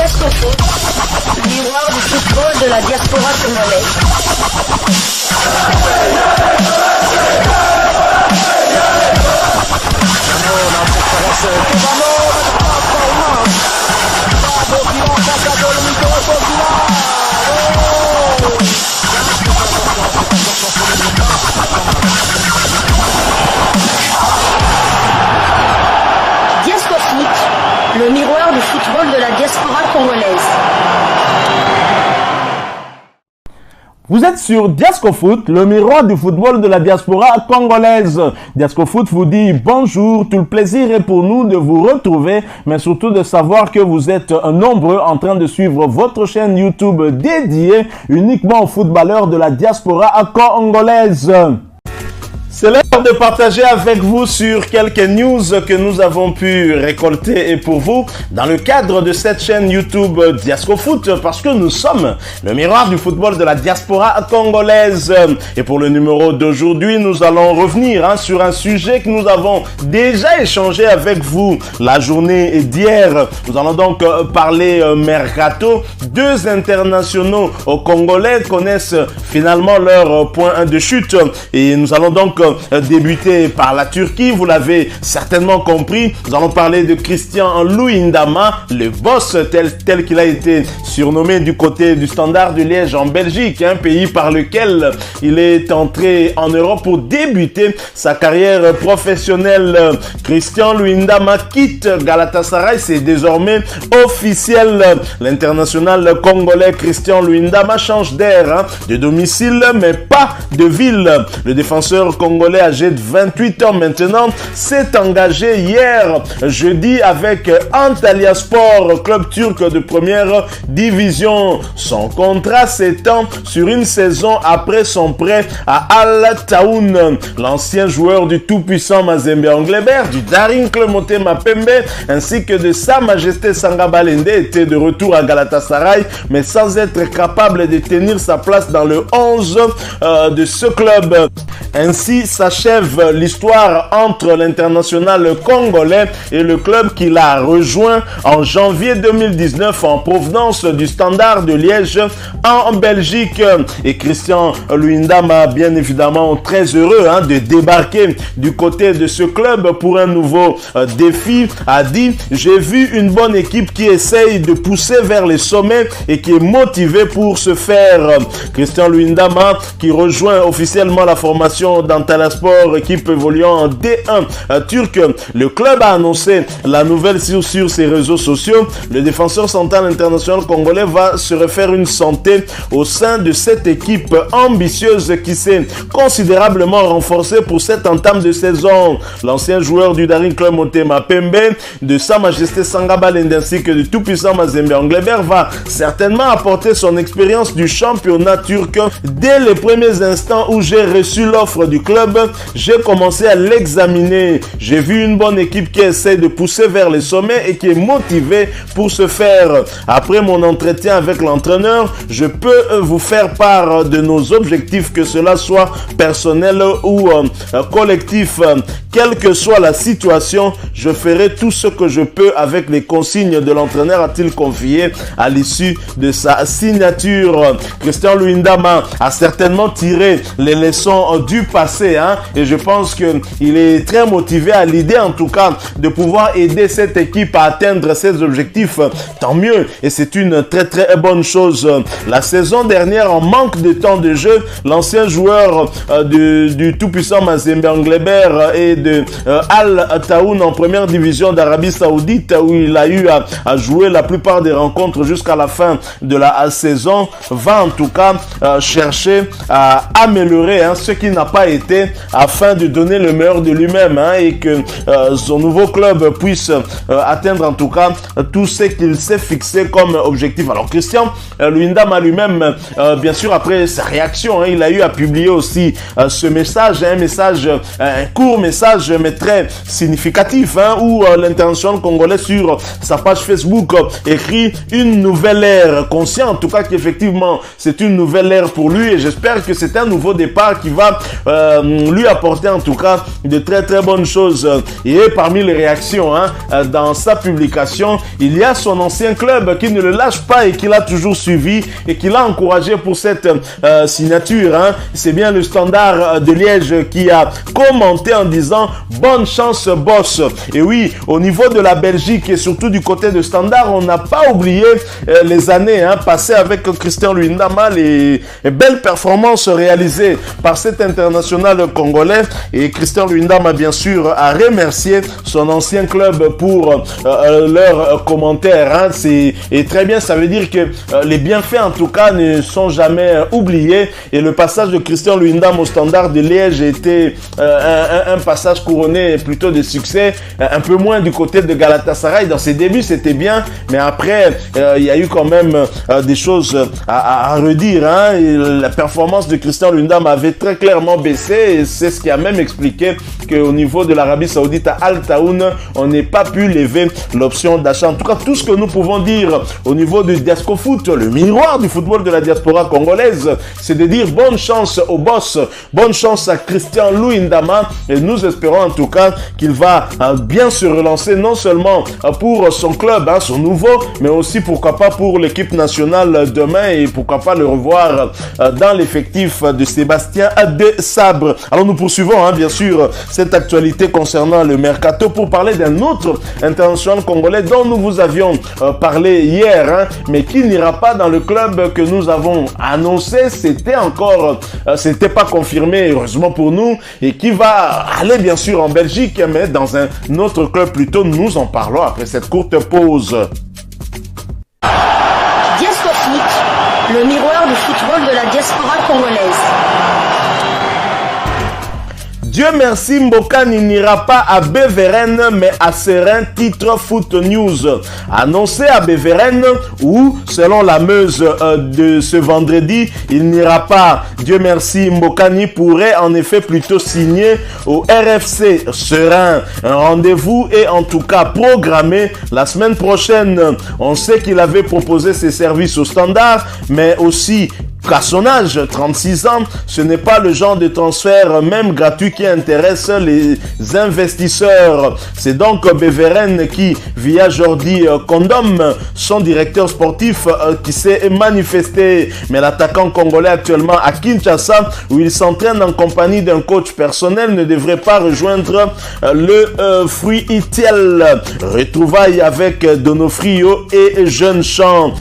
Diasco Foot, miroir du football de la diaspora congolaise. Diasco Foot, le miroir du football de la diaspora congolaise. Vous êtes sur Diasco Foot, le miroir du football de la diaspora congolaise. Diasco Foot vous dit bonjour, tout le plaisir est pour nous de vous retrouver, mais surtout de savoir que vous êtes nombreux en train de suivre votre chaîne YouTube dédiée uniquement aux footballeurs de la diaspora congolaise. C'est l'heure de partager avec vous sur quelques news que nous avons pu récolter et pour vous dans le cadre de cette chaîne YouTube Diasco Foot parce que nous sommes le miroir du football de la diaspora congolaise. Et pour le numéro d'aujourd'hui, nous allons revenir sur un sujet que nous avons déjà échangé avec vous la journée d'hier. Nous allons donc parler mercato. Deux internationaux congolais connaissent finalement leur point de chute et nous allons donc débuter par la Turquie, vous l'avez certainement compris. Nous allons parler de Christian Luyendama, le boss tel qu'il a été surnommé du côté du Standard de Liège en Belgique, un pays par lequel il est entré en Europe pour débuter sa carrière professionnelle. Christian Luyendama quitte Galatasaray, c'est désormais officiel. L'international congolais Christian Luyendama change d'air, de domicile mais pas de ville. Le défenseur congolais âgé de 28 ans maintenant s'est engagé hier jeudi avec Antalyaspor, club turc de première division. Son contrat s'étend sur une saison après son prêt à Al Taoun. L'ancien joueur du tout-puissant Mazembe Anglebert, du Daring Club Motema Pembe ainsi que de Sa Majesté Sanga Balende était de retour à Galatasaray mais sans être capable de tenir sa place dans le 11 de ce club. Ainsi s'achève l'histoire entre l'international congolais et le club qu'il a rejoint en janvier 2019 en provenance du Standard de Liège en Belgique. Et Christian Luyendama, bien évidemment très heureux de débarquer du côté de ce club pour un nouveau défi, a dit « J'ai vu une bonne équipe qui essaye de pousser vers les sommets et qui est motivée pour ce faire. » Christian Luyendama qui rejoint officiellement la formation d'Antalyaspor, équipe évoluant en D1 turc. Le club a annoncé la nouvelle sur ses réseaux sociaux. Le défenseur central international congolais va se refaire une santé au sein de cette équipe ambitieuse qui s'est considérablement renforcée pour cette entame de saison. L'ancien joueur du Daring Club Motema Pembe, de Sa Majesté Sanga Balende ainsi que du tout-puissant Mazembe Anglebert va certainement apporter son expérience du championnat turc. Dès les premiers instants où j'ai reçu l'offre du club, j'ai commencé à l'examiner. J'ai vu une bonne équipe qui essaie de pousser vers les sommets et qui est motivée pour ce faire. Après mon entretien avec l'entraîneur, je peux vous faire part de nos objectifs, que cela soit personnel ou collectif. Quelle que soit la situation, je ferai tout ce que je peux avec les consignes de l'entraîneur, a-t-il confié à l'issue de sa signature. Christian Luyendama a certainement tiré les leçons du passé et je pense qu'il est très motivé à l'idée en tout cas de pouvoir aider cette équipe à atteindre ses objectifs. Tant mieux et c'est une très très bonne chose. La saison dernière, en manque de temps de jeu, l'ancien joueur du tout-puissant Mazembe Anglebert et de Al Taoun en première division d'Arabie Saoudite où il a eu à jouer la plupart des rencontres jusqu'à la fin de la saison, va en tout cas chercher à améliorer ce qui n'a pas été afin de donner le meilleur de lui-même et que son nouveau club puisse atteindre en tout cas tout ce qu'il s'est fixé comme objectif. Alors Christian Luyendama lui-même, bien sûr après sa réaction, il a eu à publier aussi ce message, un court message mais très significatif où l'international congolais sur sa page Facebook écrit une nouvelle ère, conscient en tout cas qu'effectivement c'est une nouvelle ère pour lui et j'espère que c'est un nouveau départ qui va lui apporter en tout cas de très très bonnes choses. Et parmi les réactions dans sa publication, il y a son ancien club qui ne le lâche pas et qui l'a toujours suivi et qui l'a encouragé pour cette signature. C'est bien le Standard de Liège qui a commenté en disant « Bonne chance boss ». Et oui, au niveau de la Belgique et surtout du côté de Standard, on n'a pas oublié les années passées avec Christian Luyendama, les belles performances réalisées par cet international congolais. Et Christian Luyendama, bien sûr, a remercié son ancien club pour leurs commentaires. Et très bien, ça veut dire que les bienfaits, en tout cas, ne sont jamais oubliés. Et le passage de Christian Luyendama au Standard de Liège était un passage couronné plutôt de succès, un peu moins du côté de Galatasaray. Dans ses débuts, c'était bien, mais après, il y a eu quand même des choses à redire. Et la performance de Christian Luyendama avait très clairement baissé, et c'est ce qui a même expliqué qu'au niveau de l'Arabie Saoudite à Al Taoun, on n'ait pas pu lever l'option d'achat. En tout cas, tout ce que nous pouvons dire au niveau du Diasco Foot, le miroir du football de la diaspora congolaise, c'est de dire bonne chance au boss, bonne chance à Christian Luyendama, et nous espérons en tout cas qu'il va bien se relancer, non seulement pour son club, son nouveau, mais aussi pourquoi pas pour l'équipe nationale demain, et pourquoi pas le revoir dans l'effectif de Sébastien Desabre. Alors nous poursuivons bien sûr cette actualité concernant le mercato pour parler d'un autre international congolais dont nous vous avions parlé hier, mais qui n'ira pas dans le club que nous avons annoncé. C'était pas confirmé, heureusement pour nous, et qui va aller bien sûr en Belgique, mais dans un autre club plutôt. Nous en parlons après cette courte pause. Diasco Foot, le miroir du football de la diaspora congolaise. Dieu merci, Mbokani n'ira pas à Beveren, mais à Serein, titre Foot News. Annoncé à Beveren, où, selon la Meuse de ce vendredi, il n'ira pas. Dieu merci, Mbokani pourrait en effet plutôt signer au RFC Serein. Un rendez-vous est en tout cas programmé la semaine prochaine. On sait qu'il avait proposé ses services au Standard, mais aussi qu'à son âge, 36 ans, ce n'est pas le genre de transfert, même gratuit, qui intéresse les investisseurs. C'est donc Beveren qui, via Jordi Kondom, son directeur sportif, qui s'est manifesté. Mais l'attaquant congolais actuellement à Kinshasa, où il s'entraîne en compagnie d'un coach personnel, ne devrait pas rejoindre le Fruit Itiel. Retrouvailles avec Donofrio et Jeune Champ.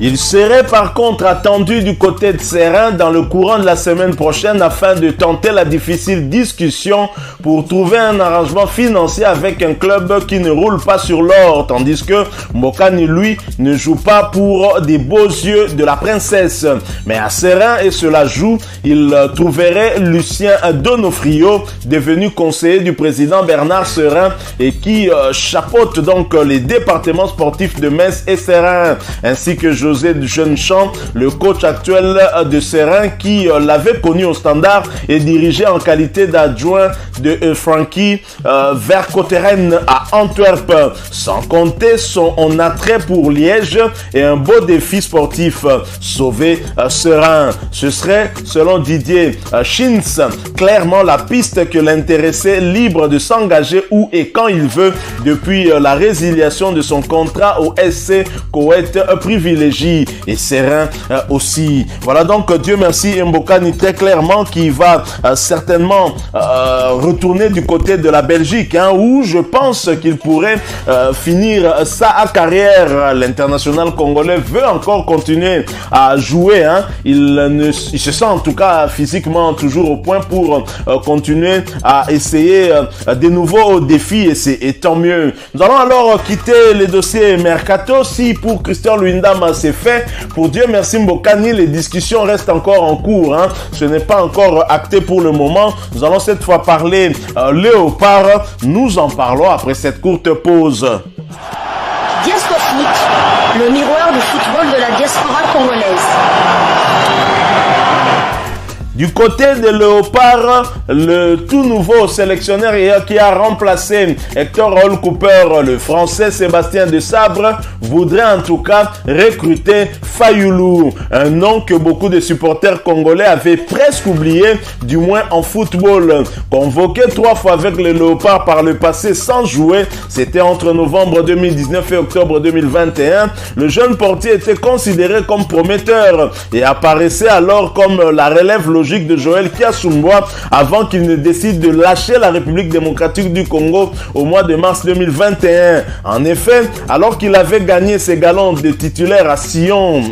Il serait par contre attendu du côté de Serein dans le courant de la semaine prochaine afin de tenter la difficile discussion pour trouver un arrangement financier avec un club qui ne roule pas sur l'or, tandis que Mbokani, lui, ne joue pas pour des beaux yeux de la princesse. Mais à Serein, et cela joue, il trouverait Lucien Donofrio, devenu conseiller du président Bernard Serein et qui chapeaute donc les départements sportifs de Metz et Serein, ainsi que José Jeune-Champ, le coach actuel de Serein, qui l'avait connu au Standard et dirigé en qualité d'adjoint de Frankie Vercotteren à Antwerp. Sans compter son attrait pour Liège et un beau défi sportif, sauver Serein. Ce serait, selon Didier Schintz, clairement la piste que l'intéressé libre de s'engager où et quand il veut depuis la résiliation de son contrat au SC Koweït privilégié. Et Serein aussi. Voilà donc, Dieu merci, Mbokani très clairement qui va certainement retourner du côté de la Belgique, où je pense qu'il pourrait finir sa carrière. L'international congolais veut encore continuer à jouer. Il se sent en tout cas physiquement toujours au point pour continuer à essayer des nouveaux défis, et tant mieux. Nous allons alors quitter les dossiers mercato. Si pour Christian Luyendama c'est fait, pour Dieu merci Mbokani, les discussions restent encore en cours. Ce n'est pas encore acté pour le moment. Nous allons cette fois parler Léopard. Nous en parlons après cette courte pause. Diasco Foot, le miroir du football de la diaspora congolaise. Du côté des Léopards, le tout nouveau sélectionneur qui a remplacé Hector Hall Cooper, le français Sébastien Desabre, voudrait en tout cas recruter Fayulu, un nom que beaucoup de supporters congolais avaient presque oublié, du moins en football. Convoqué 3 fois avec les Léopards par le passé sans jouer, c'était entre novembre 2019 et octobre 2021, le jeune portier était considéré comme prometteur et apparaissait alors comme la relève logique de Joël Kiasumboa avant qu'il ne décide de lâcher la République démocratique du Congo au mois de mars 2021. En effet, alors qu'il avait gagné ses galons de titulaire à Sion,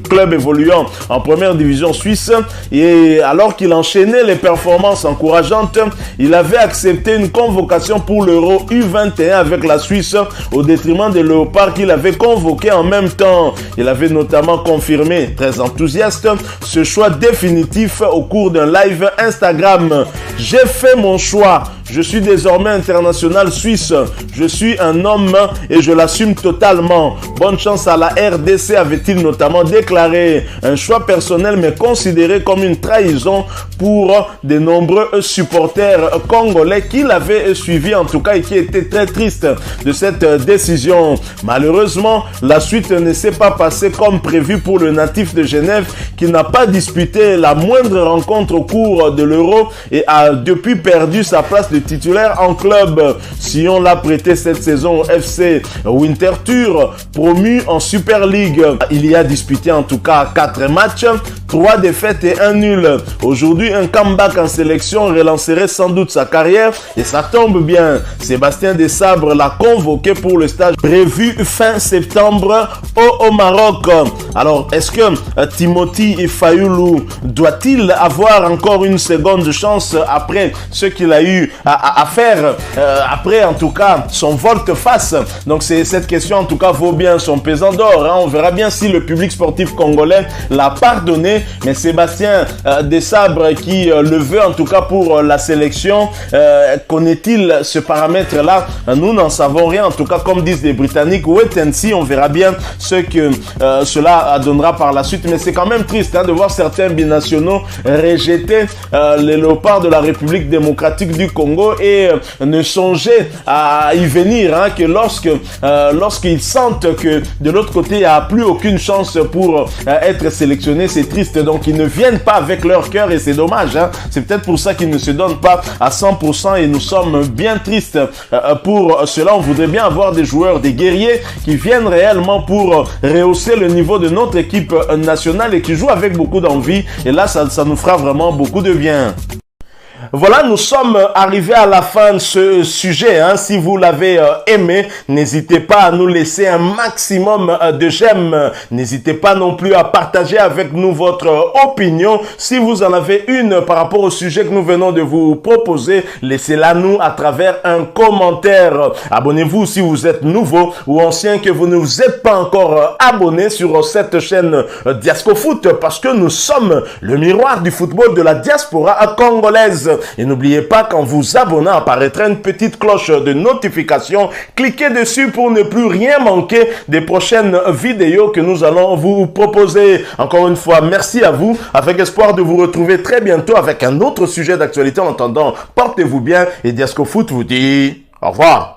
club évoluant en première division suisse, et alors qu'il enchaînait les performances encourageantes, il avait accepté une convocation pour l'Euro U21 avec la Suisse au détriment des Léopards qu'il avait convoqué en même temps. Il avait notamment confirmé, très enthousiaste, ce choix définitif au cours d'un live Instagram. J'ai fait mon choix. Je suis désormais international suisse. Je suis un homme et je l'assume totalement. Bonne chance à la RDC, avait-il notamment déclaré. Un choix personnel mais considéré comme une trahison pour de nombreux supporters congolais qui l'avaient suivi en tout cas et qui étaient très tristes de cette décision. Malheureusement, la suite ne s'est pas passée comme prévu pour le natif de Genève qui n'a pas disputé la moindre rencontre au cours de l'Euro et a depuis perdu sa place de titulaire en club. Sion l'a prêté cette saison au FC Winterthur, promu en Super League. Il y a disputé en tout cas 4 matchs, 3 défaites et 1 nul. Aujourd'hui, un comeback en sélection relancerait sans doute sa carrière et ça tombe bien. Sébastien Desabre l'a convoqué pour le stage prévu fin septembre au Maroc. Alors, est-ce que Timothy Fayulu doit-il avoir encore une seconde chance après ce qu'il a eu à faire, après en tout cas son volte-face? Donc cette question en tout cas vaut bien son pesant d'or. Hein. On verra bien si le public sportif congolais l'a pardonné. Mais Sébastien Desabre qui le veut en tout cas pour la sélection, connaît-il ce paramètre-là? Nous n'en savons rien. En tout cas, comme disent les Britanniques, wait and see. On verra bien ce que cela donnera par la suite. Mais c'est quand même triste hein, de voir certains binationaux rejeter les Léopards de la République démocratique du Congo et ne songer à y venir hein, que lorsqu'ils sentent que de l'autre côté il n'y a plus aucune chance pour être sélectionné. C'est triste, donc ils ne viennent pas avec leur cœur et c'est dommage hein. C'est peut-être pour ça qu'ils ne se donnent pas à 100% et nous sommes bien tristes pour cela. On voudrait bien avoir des joueurs, des guerriers qui viennent réellement pour rehausser le niveau de notre équipe nationale et qui jouent avec beaucoup d'envie et là ça nous fera vraiment beaucoup de bien. Voilà, nous sommes arrivés à la fin de ce sujet. Hein. Si vous l'avez aimé, n'hésitez pas à nous laisser un maximum de j'aime. N'hésitez pas non plus à partager avec nous votre opinion. Si vous en avez une par rapport au sujet que nous venons de vous proposer, laissez-la nous à travers un commentaire. Abonnez-vous si vous êtes nouveau ou ancien que vous ne vous êtes pas encore abonné sur cette chaîne Diascofoot parce que nous sommes le miroir du football de la diaspora congolaise. Et n'oubliez pas qu'en vous abonnant apparaîtra une petite cloche de notification. Cliquez dessus pour ne plus rien manquer des prochaines vidéos que nous allons vous proposer. Encore une fois, merci à vous, avec espoir de vous retrouver très bientôt avec un autre sujet d'actualité. En attendant, portez-vous bien et Diascofoot vous dit au revoir.